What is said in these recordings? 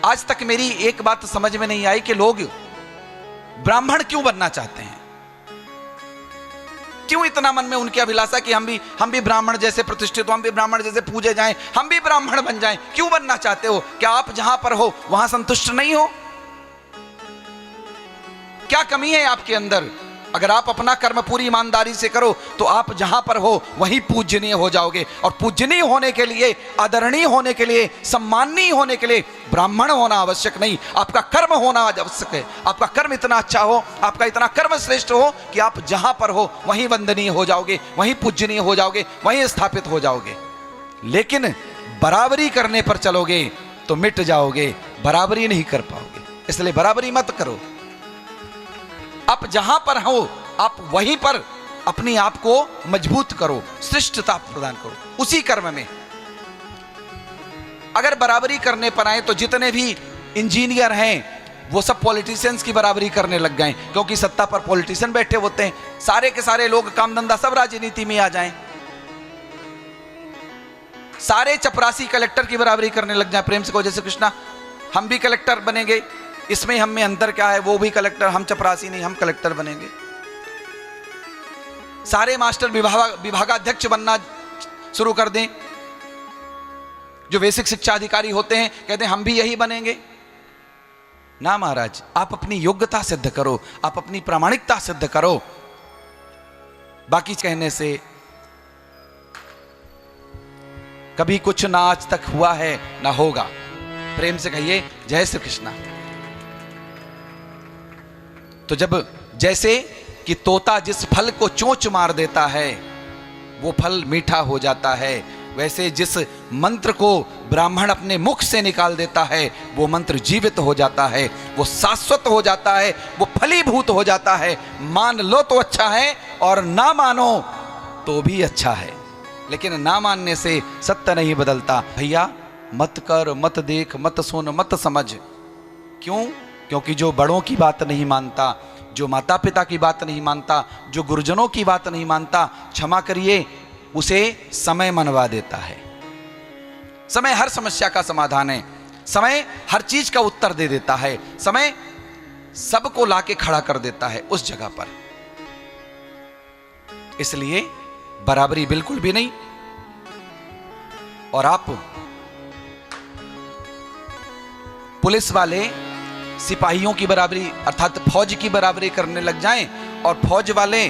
आज तक मेरी एक बात समझ में नहीं आई कि लोग ब्राह्मण क्यों बनना चाहते हैं, क्यों इतना मन में उनकी अभिलाषा कि हम भी ब्राह्मण जैसे प्रतिष्ठित हो, हम भी ब्राह्मण जैसे पूजे जाएं, हम भी ब्राह्मण बन जाएं। क्यों बनना चाहते हो? क्या आप जहां पर हो वहां संतुष्ट नहीं हो? क्या कमी है आपके अंदर? अगर आप अपना कर्म पूरी ईमानदारी से करो तो आप जहां पर हो वहीं पूजनीय हो जाओगे। और पूजनीय होने के लिए, आदरणीय होने के लिए, सम्माननीय होने के लिए ब्राह्मण होना आवश्यक नहीं, आपका कर्म होना आवश्यक है। आपका कर्म इतना अच्छा हो, आपका इतना कर्म श्रेष्ठ हो कि आप जहां पर हो वहीं वंदनीय हो जाओगे, वहीं पूजनीय हो जाओगे, वहीं स्थापित हो जाओगे। लेकिन बराबरी करने पर चलोगे तो मिट जाओगे, बराबरी नहीं कर पाओगे। इसलिए बराबरी मत करो। आप जहां पर हो आप वहीं पर अपने आप को मजबूत करो, श्रेष्ठता प्रदान करो उसी कर्म में। अगर बराबरी करने पर आए तो जितने भी इंजीनियर हैं वो सब पॉलिटिशियंस की बराबरी करने लग गए, क्योंकि सत्ता पर पॉलिटिशियन बैठे होते हैं। सारे के सारे लोग काम धंधा सब राजनीति में आ जाएं, सारे चपरासी कलेक्टर की बराबरी करने लग जाए। प्रेम से कहो जय श्री कृष्णा। हम भी कलेक्टर बनेंगे, इसमें हम में अंतर क्या है? वो भी कलेक्टर, हम चपरासी नहीं, हम कलेक्टर बनेंगे। सारे मास्टर विभागाध्यक्ष बनना शुरू कर दें। जो बेसिक शिक्षा अधिकारी होते हैं कहते हैं हम भी यही बनेंगे। ना महाराज, आप अपनी योग्यता सिद्ध करो, आप अपनी प्रामाणिकता सिद्ध करो। बाकी कहने से कभी कुछ ना आज तक हुआ है ना होगा। प्रेम से कहिए जय श्री कृष्णा। तो जब जैसे कि तोता जिस फल को चोंच मार देता है वो फल मीठा हो जाता है, वैसे जिस मंत्र को ब्राह्मण अपने मुख से निकाल देता है वो मंत्र जीवित हो जाता है, वो शाश्वत हो जाता है, वो फलीभूत हो जाता है। मान लो तो अच्छा है और ना मानो तो भी अच्छा है, लेकिन ना मानने से सत्य नहीं बदलता। भैया मत कर, मत देख, मत सुन, मत समझ। क्यों? क्योंकि जो बड़ों की बात नहीं मानता, जो माता पिता की बात नहीं मानता, जो गुरुजनों की बात नहीं मानता, क्षमा करिए उसे समय मनवा देता है। समय हर समस्या का समाधान है, समय हर चीज का उत्तर दे देता है, समय सबको लाके खड़ा कर देता है उस जगह पर। इसलिए बराबरी बिल्कुल भी नहीं। और आप पुलिस वाले सिपाहियों की बराबरी अर्थात फौज की बराबरी करने लग जाएं और फौज वाले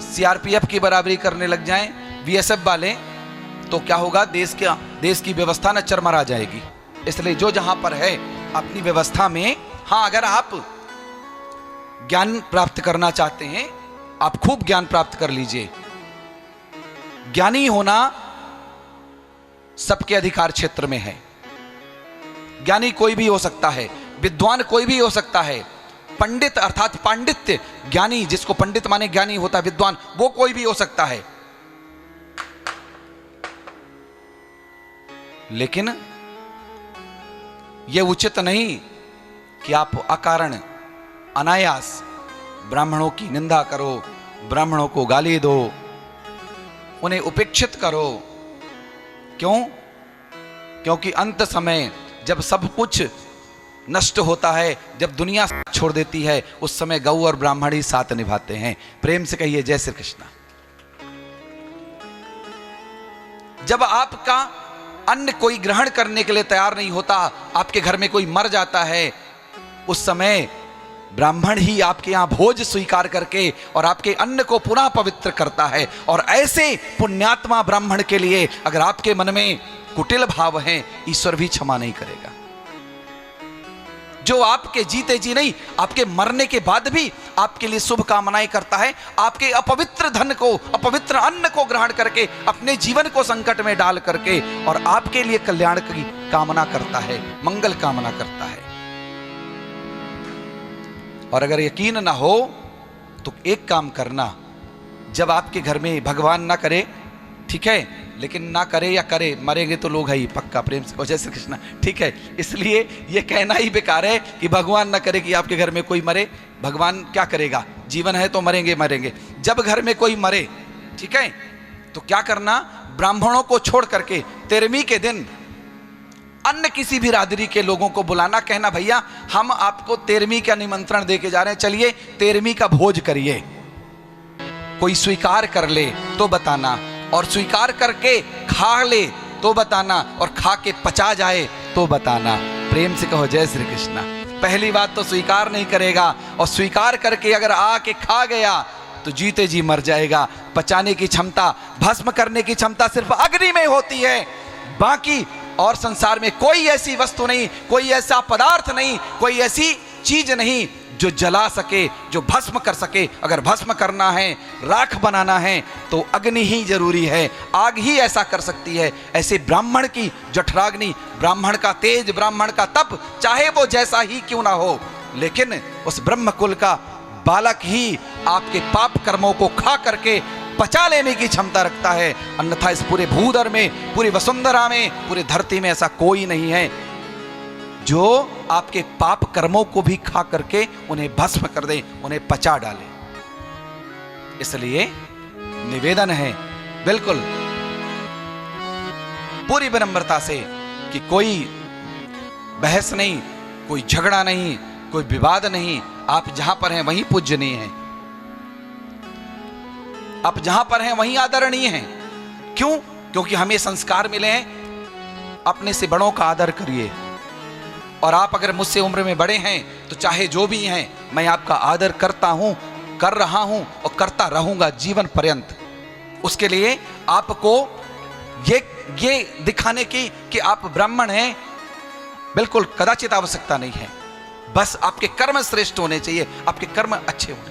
सीआरपीएफ की बराबरी करने लग जाएं, बीएसएफ वाले, तो क्या होगा? देश की व्यवस्था न चरमरा जाएगी। इसलिए जो जहां पर है अपनी व्यवस्था में, हाँ, अगर आप ज्ञान प्राप्त करना चाहते हैं आप खूब ज्ञान प्राप्त कर लीजिए। ज्ञानी होना सबके अधिकार क्षेत्र में है। ज्ञानी कोई भी हो सकता है, विद्वान कोई भी हो सकता है, पंडित अर्थात पांडित्य, ज्ञानी जिसको पंडित माने ज्ञानी होता है, विद्वान वो कोई भी हो सकता है। लेकिन यह उचित नहीं कि आप अकारण अनायास ब्राह्मणों की निंदा करो, ब्राह्मणों को गाली दो, उन्हें उपेक्षित करो। क्यों? क्योंकि अंत समय जब सब कुछ नष्ट होता है, जब दुनिया छोड़ देती है, उस समय गौ और ब्राह्मण ही साथ निभाते हैं। प्रेम से कहिए जय श्री कृष्णा। जब आपका अन्न कोई ग्रहण करने के लिए तैयार नहीं होता, आपके घर में कोई मर जाता है, उस समय ब्राह्मण ही आपके यहां भोज स्वीकार करके और आपके अन्न को पुनः पवित्र करता है। और ऐसे पुण्यात्मा ब्राह्मण के लिए अगर आपके मन में कुटिल भाव हैं, ईश्वर भी क्षमा नहीं करेगा। जो आपके जीते जी नहीं, आपके मरने के बाद भी आपके लिए शुभ कामनाएं करता है, आपके अपवित्र धन को, अपवित्र अन्न को ग्रहण करके अपने जीवन को संकट में डाल करके और आपके लिए कल्याण की कामना करता है, मंगल कामना करता है। और अगर यकीन ना हो तो एक काम करना, जब आपके घर में भगवान ना करे, ठीक है, लेकिन ना करे या करे, मरेंगे तो लोग है ही पक्का। प्रेम से जय श्री कृष्ण। ठीक है, इसलिए ये कहना ही बेकार है कि भगवान ना करे कि आपके घर में कोई मरे। भगवान क्या करेगा? जीवन है तो मरेंगे मरेंगे। जब घर में कोई मरे, ठीक है, तो क्या करना? ब्राह्मणों को छोड़ करके 13वीं के दिन अन्य किसी भी रादरी के लोगों को बुलाना, कहना भैया हम आपको 13वीं का निमंत्रण देके जा रहे हैं, चलिए 13वीं का भोज करिए। कोई स्वीकार कर ले तो बताना, और स्वीकार करके खा ले तो बताना, और खा के पचा जाए तो बताना। प्रेम से कहो जय श्री कृष्णा। पहली बात तो स्वीकार नहीं करेगा, और स्वीकार करके अगर आके खा गया तो जीते जी मर जाएगा। पचाने की क्षमता, भस्म करने की क्षमता सिर्फ अग्नि में होती है, बाकी और संसार में कोई ऐसी वस्तु नहीं, कोई ऐसा पदार्थ नहीं, कोई ऐसी चीज नहीं जो जला सके, जो भस्म कर सके। अगर भस्म करना है, राख बनाना है, तो अग्नि ही जरूरी है, आग ही ऐसा कर सकती है। ऐसे ब्राह्मण की जठराग्नि, ब्राह्मण का तेज, ब्राह्मण का तप, चाहे वो जैसा ही क्यों ना हो, लेकिन उस ब्रह्म कुल का बालक ही आपके पाप कर्मों को खा करके पचा लेने की क्षमता रखता है। अन्यथा इस पूरे भूधर में, पूरी वसुंधरा में, पूरी धरती में ऐसा कोई नहीं है जो आपके पाप कर्मों को भी खा करके उन्हें भस्म कर दे, उन्हें पचा डाले। इसलिए निवेदन है बिल्कुल पूरी विनम्रता से कि कोई बहस नहीं, कोई झगड़ा नहीं, कोई विवाद नहीं। आप जहां पर हैं वहीं पूजनीय हैं, आप जहां पर हैं वहीं आदरणीय हैं। क्यों? क्योंकि हमें संस्कार मिले हैं अपने से बड़ों का आदर करिए। और आप अगर मुझसे उम्र में बड़े हैं तो चाहे जो भी हैं, मैं आपका आदर करता हूं, कर रहा हूं और करता रहूंगा जीवन पर्यंत। उसके लिए आपको ये दिखाने की कि आप ब्राह्मण हैं बिल्कुल कदाचित आवश्यकता नहीं है। बस आपके कर्म श्रेष्ठ होने चाहिए, आपके कर्म अच्छे होने